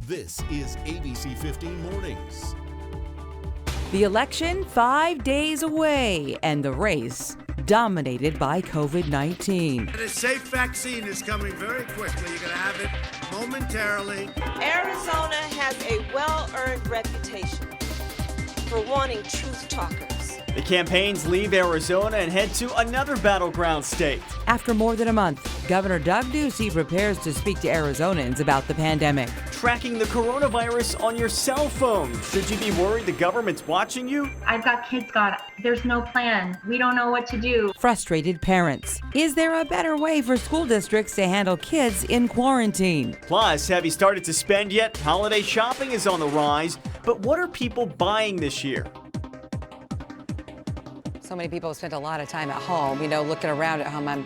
This is ABC15 Mornings. The election 5 days away, and the race dominated by COVID-19. A safe vaccine is coming very quickly. You're going to have it momentarily. Arizona has a well-earned reputation for wanting truth talkers. The campaigns leave Arizona and head to another battleground state. After more than a month, Governor Doug Ducey prepares to speak to Arizonans about the pandemic. Tracking the coronavirus on your cell phone. Should you be worried the government's watching you? I've got kids, Scott. There's no plan. We don't know what to do. Frustrated parents. Is there a better way for school districts to handle kids in quarantine? Plus, have you started to spend yet? Holiday shopping is on the rise, but what are people buying this year? So many people have spent a lot of time at home, looking around at home. I'm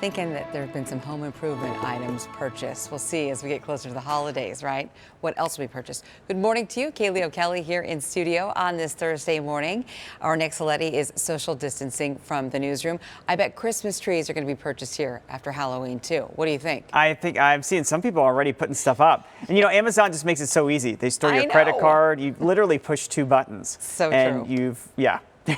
thinking that there have been some home improvement items purchased. We'll see as we get closer to the holidays, right? What else will be purchased? Good morning to you. Kaylee O'Kelly here in studio on this Thursday morning. Our Nick Soletti is social distancing from the newsroom. I bet Christmas trees are going to be purchased here after Halloween, too. What do you think? I think I've seen some people already putting stuff up. And Amazon just makes it so easy. They store your I credit know. card. You literally push two buttons. So and true.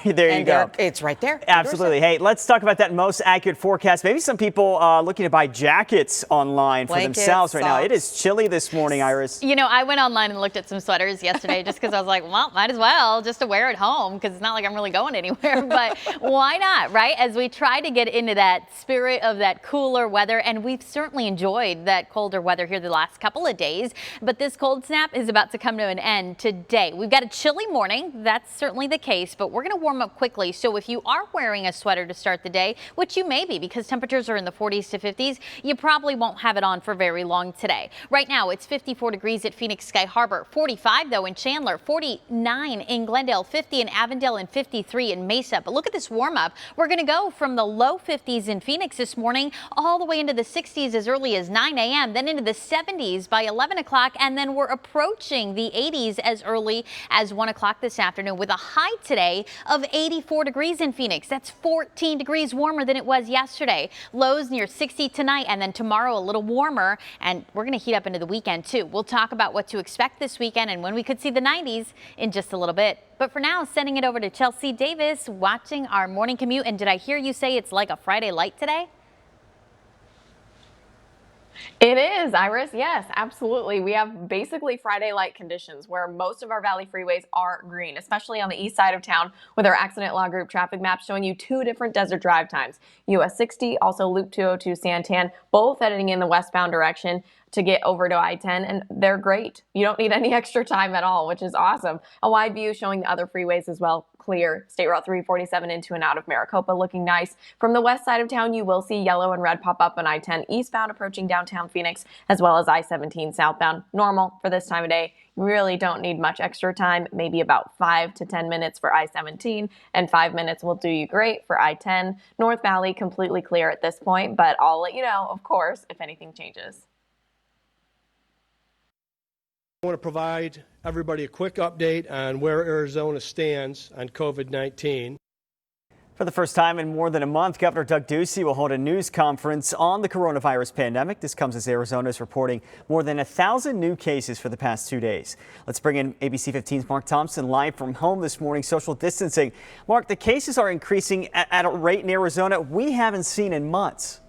There you go. It's right there. Absolutely. Hey, let's talk about that most accurate forecast. Maybe some people looking to buy jackets online for Blankets, themselves right now. socks. It is chilly this morning, Iris. I went online and looked at some sweaters yesterday just because I was like, well, might as well just to wear at home because it's not like I'm really going anywhere. But why not, right? As we try to get into that spirit of that cooler weather, and we've certainly enjoyed that colder weather here the last couple of days. But this cold snap is about to come to an end today. We've got a chilly morning. That's certainly the case, but we're going to warm up quickly. So if you are wearing a sweater to start the day, which you may be because temperatures are in the 40s to 50s, you probably won't have it on for very long today. Right now, it's 54 degrees at Phoenix Sky Harbor, 45 though in Chandler, 49 in Glendale, 50 in Avondale, and 53 in Mesa. But look at this warm up. We're going to go from the low 50s in Phoenix this morning all the way into the 60s as early as 9 a.m., then into the 70s by 11 o'clock, and then we're approaching the 80s as early as 1 o'clock this afternoon with a high today of 84 degrees in Phoenix. That's 14 degrees warmer than it was yesterday. Lows near 60 tonight, and then tomorrow a little warmer, and we're going to heat up into the weekend too. We'll talk about what to expect this weekend and when we could see the 90s in just a little bit. But for now, sending it over to Chelsea Davis watching our morning commute. And did I hear you say it's like a Friday light today? It is, Iris. Yes, absolutely. We have basically Friday light conditions where most of our valley freeways are green, especially on the east side of town with our accident log group traffic map showing you two different desert drive times. US 60, also Loop 202 Santan, both heading in the westbound direction to get over to I-10, and they're great. You don't need any extra time at all, which is awesome. A wide view showing the other freeways as well. Clear. State Route 347 into and out of Maricopa looking nice. From the west side of town, you will see yellow and red pop up on I-10 eastbound approaching downtown Phoenix, as well as I-17 southbound. Normal for this time of day. You really don't need much extra time, maybe about 5 to 10 minutes for I-17, and 5 minutes will do you great for I-10. North Valley completely clear at this point, but I'll let you know, of course, if anything changes. I want to provide everybody a quick update on where Arizona stands on COVID-19. For the first time in more than a month, Governor Doug Ducey will hold a news conference on the coronavirus pandemic. This comes as Arizona is reporting more than 1,000 new cases for the past 2 days. Let's bring in ABC 15's Mark Thompson live from home this morning, social distancing. Mark, the cases are increasing at a rate in Arizona we haven't seen in months.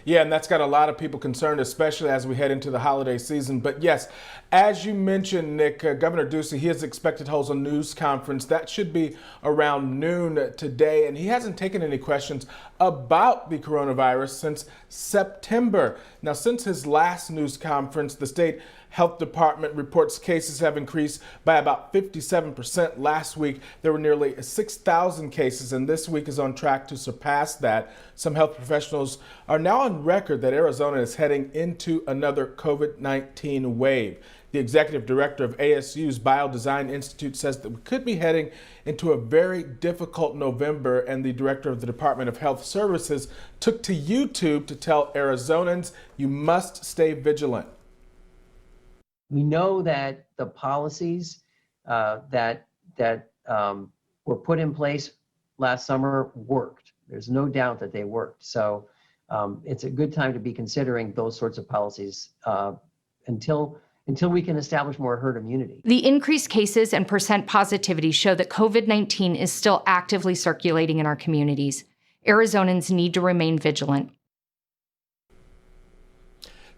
Yeah, and that's got a lot of people concerned, especially as we head into the holiday season. But yes, as you mentioned, Nick, Governor Ducey, he is expected to hold a news conference. That should be around noon today. And he hasn't taken any questions about the coronavirus since September. Now, since his last news conference, the state health department reports cases have increased by about 57%. Last week, there were nearly 6,000 cases, and this week is on track to surpass that. Some health professionals are now on record that Arizona is heading into another COVID-19 wave. The executive director of ASU's Biodesign Institute says that we could be heading into a very difficult November, and the director of the Department of Health Services took to YouTube to tell Arizonans, you must stay vigilant. We know that the policies that were put in place last summer worked. There's no doubt that they worked. So it's a good time to be considering those sorts of policies until we can establish more herd immunity. The increased cases and percent positivity show that COVID-19 is still actively circulating in our communities. Arizonans need to remain vigilant.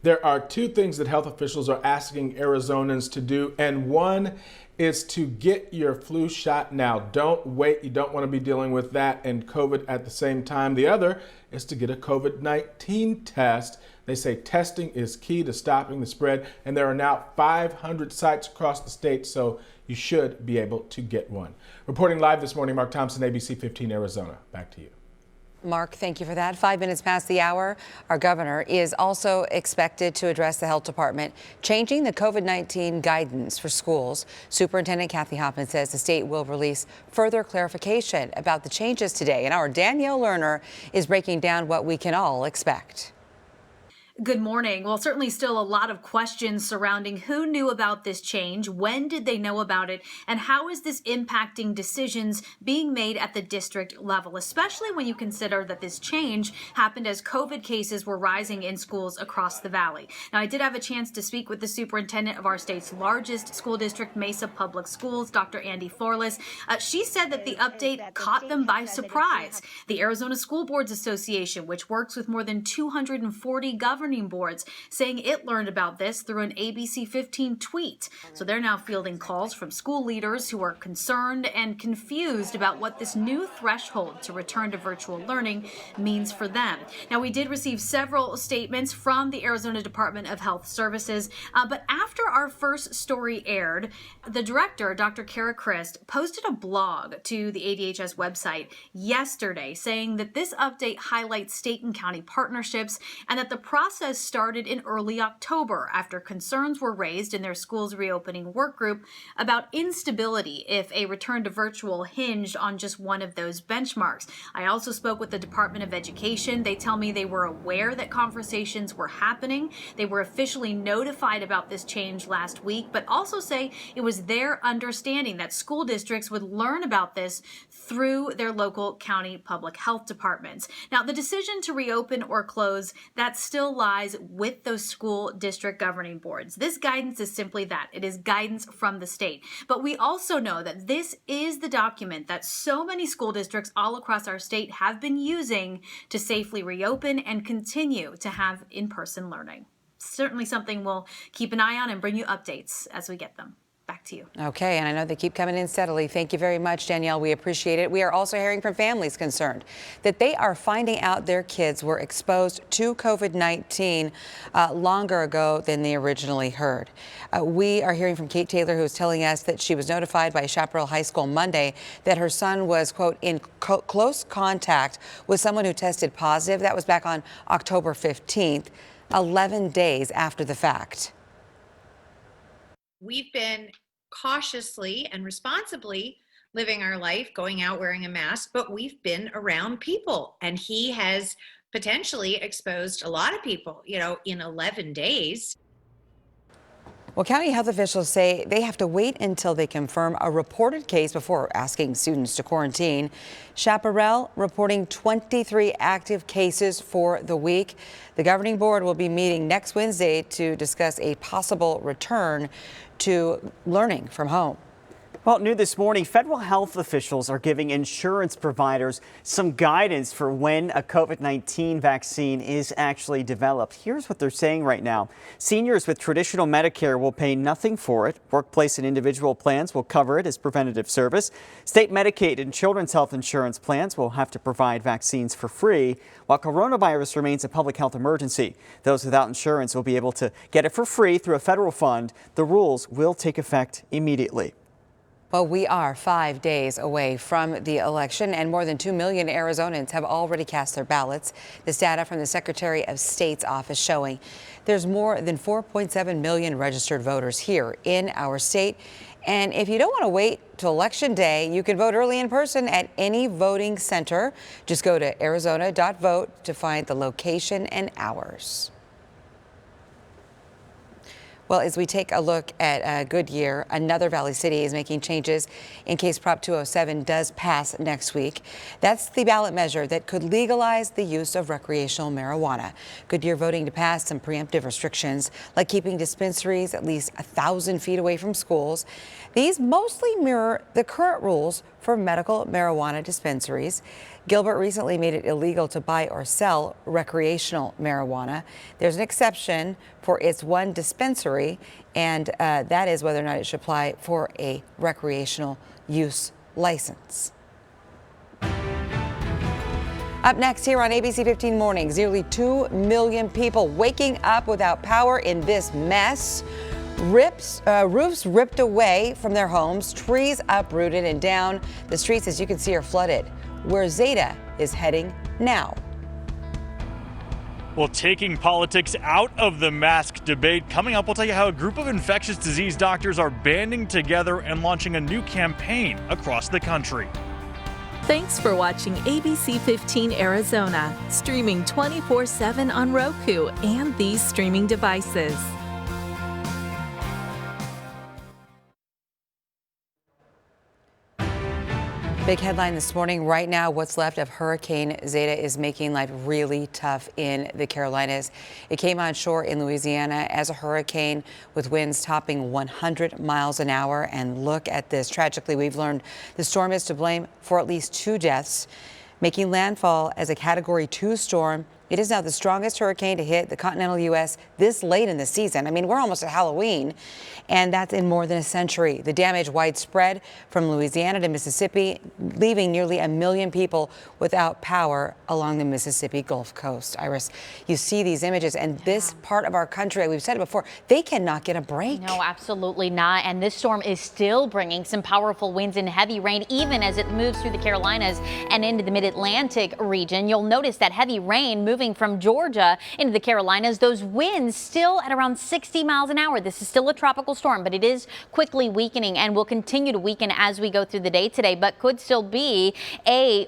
There are two things that health officials are asking Arizonans to do, and one is to get your flu shot now. Don't wait. You don't want to be dealing with that and COVID at the same time. The other is to get a COVID-19 test. They say testing is key to stopping the spread, and there are now 500 sites across the state, so you should be able to get one. Reporting live this morning, Mark Thompson, ABC 15 Arizona. Back to you. Mark, thank you for that. 5 minutes past the hour, our governor is also expected to address the health department, changing the COVID-19 guidance for schools. Superintendent Kathy Hoffman says the state will release further clarification about the changes today. And our Danielle Lerner is breaking down what we can all expect. Good morning. Well, certainly still a lot of questions surrounding who knew about this change, when did they know about it, and how is this impacting decisions being made at the district level, especially when you consider that this change happened as COVID cases were rising in schools across the valley. Now, I did have a chance to speak with the superintendent of our state's largest school district, Mesa Public Schools, Dr. Andy Forlis. She said that the update caught them by surprise. The Arizona School Boards Association, which works with more than 240 governing boards, saying it learned about this through an ABC15 tweet. So they're now fielding calls from school leaders who are concerned and confused about what this new threshold to return to virtual learning means for them. Now, we did receive several statements from the Arizona Department of Health Services, but after our first story aired, the director, Dr. Kara Christ, posted a blog to the ADHS website yesterday saying that this update highlights state and county partnerships and that the process started in early October after concerns were raised in their school's reopening work group about instability if a return to virtual hinged on just one of those benchmarks. I also spoke with the Department of Education. They tell me they were aware that conversations were happening. They were officially notified about this change last week, but also say it was their understanding that school districts would learn about this through their local county public health departments. Now, the decision to reopen or close, that still lies with those school district governing boards. This guidance is simply that. It is guidance from the state. But we also know that this is the document that so many school districts all across our state have been using to safely reopen and continue to have in-person learning. Certainly something we'll keep an eye on and bring you updates as we get them. Back to you. Okay, and I know they keep coming in steadily. Thank you very much, Danielle. We appreciate it. We are also hearing from families concerned that they are finding out their kids were exposed to COVID-19 longer ago than they originally heard. We are hearing from Kate Taylor, who is telling us that she was notified by Chaparral High School Monday that her son was, quote, in close contact with someone who tested positive. That was back on October 15th, 11 days after the fact. We've been cautiously and responsibly living our life, going out wearing a mask, but we've been around people, and he has potentially exposed a lot of people, in 11 days. Well, county health officials say they have to wait until they confirm a reported case before asking students to quarantine. Chaparral reporting 23 active cases for the week. The governing board will be meeting next Wednesday to discuss a possible return to learning from home. Well, new this morning, federal health officials are giving insurance providers some guidance for when a COVID-19 vaccine is actually developed. Here's what they're saying right now. Seniors with traditional Medicare will pay nothing for it. Workplace and individual plans will cover it as preventative service. State Medicaid and children's health insurance plans will have to provide vaccines for free, while coronavirus remains a public health emergency. Those without insurance will be able to get it for free through a federal fund. The rules will take effect immediately. Well, we are 5 days away from the election, and more than 2 million Arizonans have already cast their ballots. This data from the Secretary of State's office showing there's more than 4.7 million registered voters here in our state. And if you don't want to wait till Election Day, you can vote early in person at any voting center. Just go to arizona.vote to find the location and hours. Well, as we take a look at Goodyear, another Valley City is making changes in case Prop 207 does pass next week. That's the ballot measure that could legalize the use of recreational marijuana. Goodyear voting to pass some preemptive restrictions, like keeping dispensaries at least 1,000 feet away from schools. These mostly mirror the current rules for medical marijuana dispensaries. Gilbert recently made it illegal to buy or sell recreational marijuana. There's an exception for its one dispensary, and that is whether or not it should apply for a recreational use license. Up next here on ABC 15 Mornings, nearly 2 million people waking up without power in this mess. Roofs ripped away from their homes, trees uprooted and down. The streets, as you can see, are flooded. Where Zeta is heading now. Well, taking politics out of the mask debate. Coming up, we'll tell you how a group of infectious disease doctors are banding together and launching a new campaign across the country. Thanks for watching ABC 15 Arizona, streaming 24/7 on Roku and these streaming devices. Big headline this morning. Right now, what's left of Hurricane Zeta is making life really tough in the Carolinas. It came on shore in Louisiana as a hurricane with winds topping 100 miles an hour. And look at this. Tragically, we've learned the storm is to blame for at least 2 deaths. Making landfall as a Category 2 storm, it is now the strongest hurricane to hit the continental U.S. this late in the season. I mean, we're almost at Halloween, and that's in more than a century. The damage widespread from Louisiana to Mississippi, leaving nearly 1 million people without power along the Mississippi Gulf Coast. Iris, you see these images, and this part of our country, we've said it before, they cannot get a break. No, absolutely not. And this storm is still bringing some powerful winds and heavy rain, even as it moves through the Carolinas and into the mid-Atlantic region. You'll notice that heavy rain moving from Georgia into the Carolinas, those winds still at around 60 miles an hour. This is still a tropical storm, but it is quickly weakening and will continue to weaken as we go through the day today, but could still be a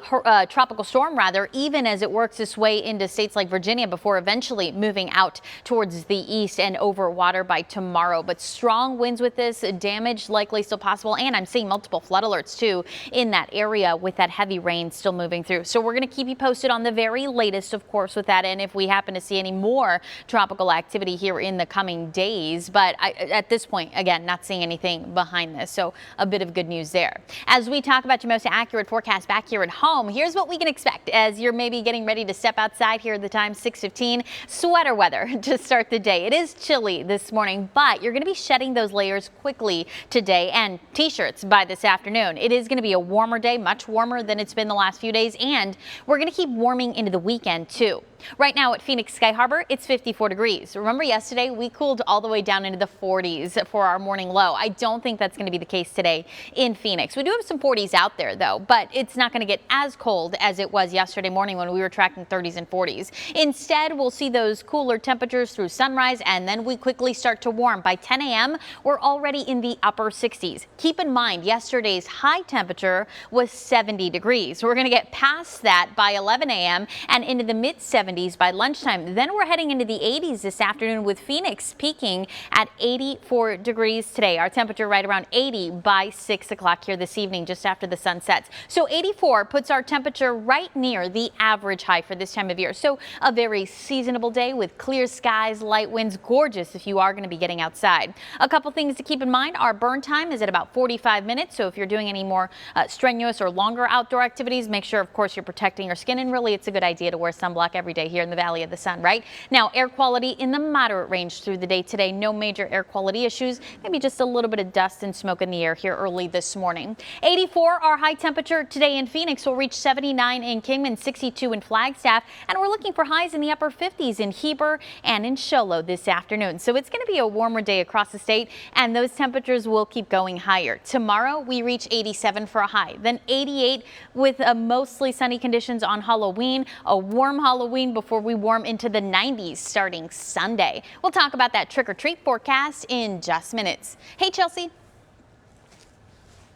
tropical storm, rather, even as it works its way into states like Virginia before eventually moving out towards the east and over water by tomorrow. But strong winds with this, damage likely still possible, and I'm seeing multiple flood alerts too in that area with that heavy rain still moving through. So we're going to keep you posted on the very latest, of course, with that, and if we happen to see any more tropical activity here in the coming days. But at this point, again, not seeing anything behind this, so a bit of good news there. As we talk about your most accurate forecast back here at home, here's what we can expect as you're maybe getting ready to step outside here at the time, 6:15. Sweater weather to start the day. It is chilly this morning, but you're going to be shedding those layers quickly today, and t-shirts by this afternoon. It is going to be a warmer day, much warmer than it's been the last few days, and we're going to keep warming into the weekend too. Right now at Phoenix Sky Harbor, it's 54 degrees. Remember yesterday, we cooled all the way down into the 40s for our morning low. I don't think that's going to be the case today in Phoenix. We do have some 40s out there though, but it's not going to get as cold as it was yesterday morning when we were tracking 30s and 40s. Instead, we'll see those cooler temperatures through sunrise, and then we quickly start to warm. By 10 a.m., we're already in the upper 60s. Keep in mind, yesterday's high temperature was 70 degrees. We're going to get past that by 11 a.m. and into the mid 70s by lunchtime. Then we're heading into the 80s this afternoon, with Phoenix peaking at 84 degrees today. Our temperature right around 80 by 6 o'clock here this evening, just after the sun sets. So 84 puts our temperature right near the average high for this time of year. So a very seasonable day with clear skies, light winds, gorgeous if you are going to be getting outside. A couple things to keep in mind. Our burn time is at about 45 minutes. So if you're doing any more strenuous or longer outdoor activities, make sure, of course, you're protecting your skin. And really, it's a good idea to wear sunblock every day here in the Valley of the Sun, right? Now, air quality in the moderate range through the day today. No major air quality issues. Maybe just a little bit of dust and smoke in the air here early this morning. 84, our high temperature today in Phoenix, will reach 79 in Kingman, 62 in Flagstaff, and we're looking for highs in the upper 50s in Heber and in Show Low this afternoon. So it's going to be a warmer day across the state, and those temperatures will keep going higher. Tomorrow, we reach 87 for a high, then 88 with mostly sunny conditions on Halloween, a warm Halloween before we warm into the 90s starting Sunday. We'll talk about that trick-or-treat forecast in just minutes. Hey, Chelsea.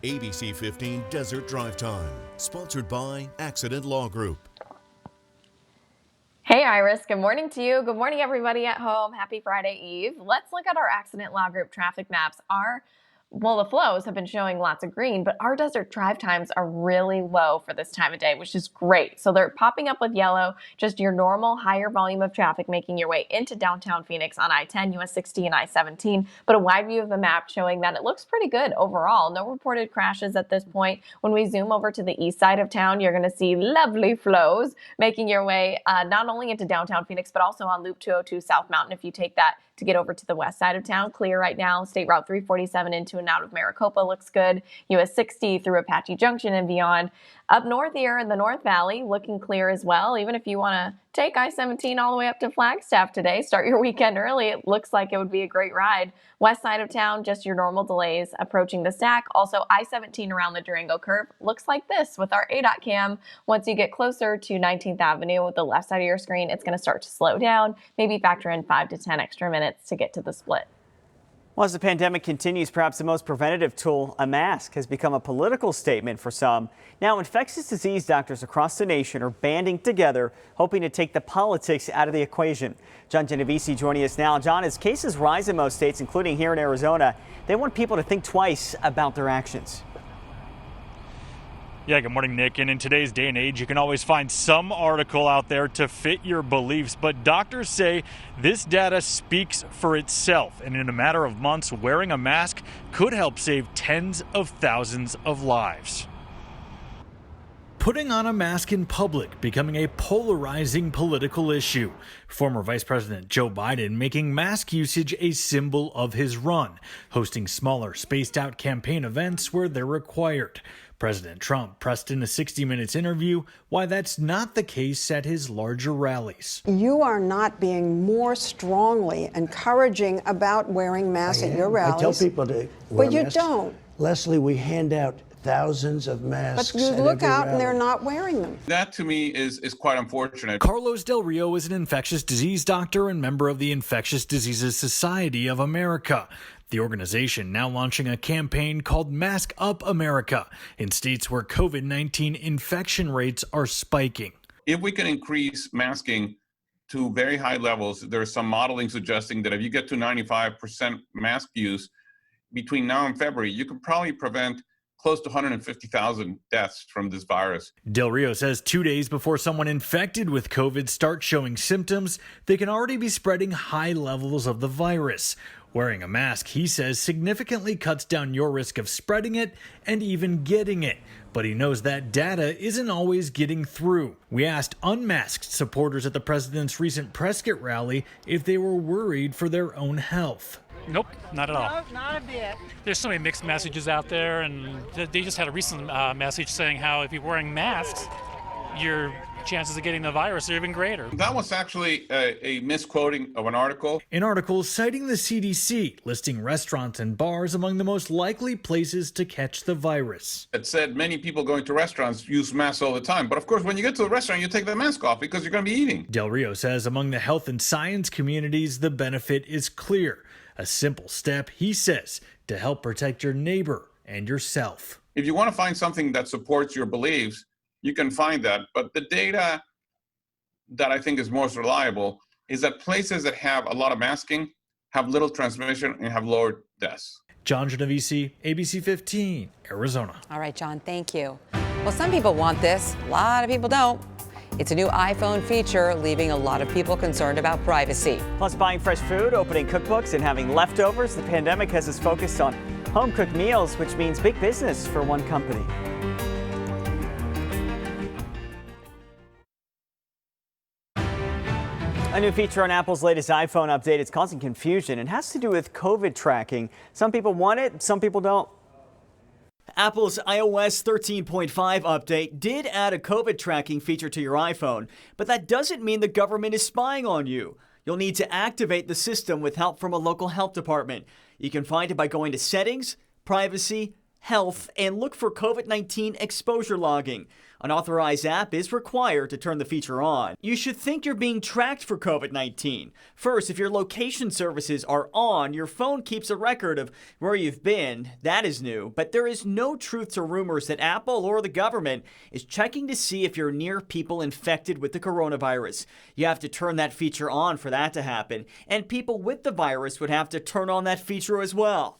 ABC 15 Desert Drive Time, sponsored by Accident Law Group. Hey Iris, good morning to you. Good morning everybody at home. Happy Friday Eve. Let's look at our accident law group traffic maps. The flows have been showing lots of green, but our desert drive times are really low for this time of day, which is great. So they're popping up with yellow, just your normal higher volume of traffic making your way into downtown Phoenix on I-10, US 60, and I-17. But a wide view of the map showing that it looks pretty good overall. No reported crashes at this point. When we zoom over to the east side of town, you're going to see lovely flows making your way not only into downtown Phoenix, but also on Loop 202 South Mountain. If you take that to get over to the west side of town, clear right now. State Route 347 into and out of Maricopa looks good. US 60 through Apache Junction and beyond. Up north here in the North Valley, looking clear as well. Even if you want to take I-17 all the way up to Flagstaff today, start your weekend early, it looks like it would be a great ride. West side of town, just your normal delays approaching the stack. Also I-17 around the Durango curve looks like this with our ADOT cam. Once you get closer to 19th Avenue with the left side of your screen, it's going to start to slow down. Maybe factor in 5 to 10 extra minutes to get to the split. Well, as the pandemic continues, perhaps the most preventative tool, a mask, has become a political statement for some. Now, infectious disease doctors across the nation are banding together, hoping to take the politics out of the equation. John Genovese joining us now. John, as cases rise in most states, including here in Arizona, they want people to think twice about their actions. Yeah, good morning, Nick. And in today's day and age, you can always find some article out there to fit your beliefs. But doctors say this data speaks for itself. And in a matter of months, wearing a mask could help save tens of thousands of lives. Putting on a mask in public becoming a polarizing political issue. Former Vice President Joe Biden making mask usage a symbol of his run, hosting smaller, spaced-out campaign events where they're required. President Trump pressed in a 60 Minutes interview why that's not the case at his larger rallies. You are not being more strongly encouraging about wearing masks at your rallies. I tell people to wear but you masks. don't. Leslie, we hand out thousands of masks. But you look out and they're not wearing them. That to me is quite unfortunate. Carlos Del Rio is an infectious disease doctor and member of the Infectious Diseases Society of America. The organization now launching a campaign called Mask Up America in states where COVID-19 infection rates are spiking. If we can increase masking to very high levels, there's some modeling suggesting that if you get to 95% mask use between now and February, you could probably prevent close to 150,000 deaths from this virus. Del Rio says 2 days before someone infected with COVID starts showing symptoms, they can already be spreading high levels of the virus. Wearing a mask, he says, significantly cuts down your risk of spreading it and even getting it. But he knows that data isn't always getting through. We asked unmasked supporters at the president's recent Prescott rally if they were worried for their own health. Nope, not at all. No, not a bit. There's so many mixed messages out there, and they just had a recent message saying how if you're wearing masks, your chances of getting the virus are even greater. That was actually a misquoting of an article. An article citing the CDC, listing restaurants and bars among the most likely places to catch the virus. It said many people going to restaurants use masks all the time. But of course, when you get to a restaurant, you take the mask off because you're going to be eating. Del Rio says among the health and science communities, the benefit is clear. A simple step, he says, to help protect your neighbor and yourself. If you want to find something that supports your beliefs, you can find that. But the data that I think is most reliable is that places that have a lot of masking have little transmission and have lower deaths. John Genovese, ABC15, Arizona. All right, John, thank you. Well, some people want this. A lot of people don't. It's a new iPhone feature, leaving a lot of people concerned about privacy. Plus, buying fresh food, opening cookbooks, and having leftovers. The pandemic has us focused on home-cooked meals, which means big business for one company. A new feature on Apple's latest iPhone update is causing confusion and has to do with COVID tracking. Some people want it, some people don't. Apple's iOS 13.5 update did add a COVID tracking feature to your iPhone, but that doesn't mean the government is spying on you. You'll need to activate the system with help from a local health department. You can find it by going to Settings, Privacy, health, and look for COVID-19 exposure logging. An authorized app is required to turn the feature on. You should think you're being tracked for COVID-19. First, if your location services are on, your phone keeps a record of where you've been. That is new, but there is no truth to rumors that Apple or the government is checking to see if you're near people infected with the coronavirus. You have to turn that feature on for that to happen, and people with the virus would have to turn on that feature as well.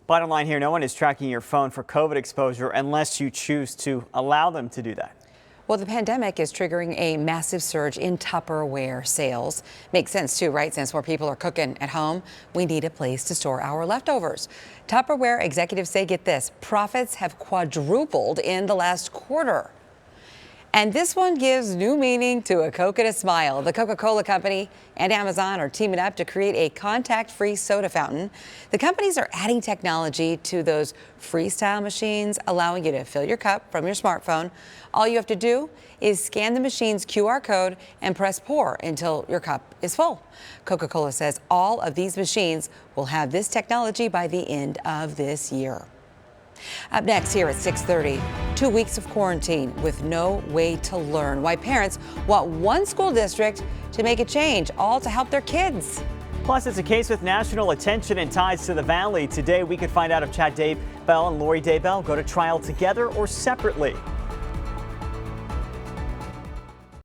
Bottom line here, no one is tracking your phone for COVID exposure unless you choose to allow them to do that. Well, the pandemic is triggering a massive surge in Tupperware sales. Makes sense too, right? Since more people are cooking at home, we need a place to store our leftovers. Tupperware executives say, get this, profits have quadrupled in the last quarter. And this one gives new meaning to a Coke and a smile. The Coca-Cola Company and Amazon are teaming up to create a contact-free soda fountain. The companies are adding technology to those freestyle machines, allowing you to fill your cup from your smartphone. All you have to do is scan the machine's QR code and press pour until your cup is full. Coca-Cola says all of these machines will have this technology by the end of this year. Up next here at 6:30, 2 weeks of quarantine with no way to learn. Why parents want one school district to make a change, all to help their kids. Plus, it's a case with national attention and ties to the Valley. Today, we could find out if Chad Daybell and Lori Daybell go to trial together or separately.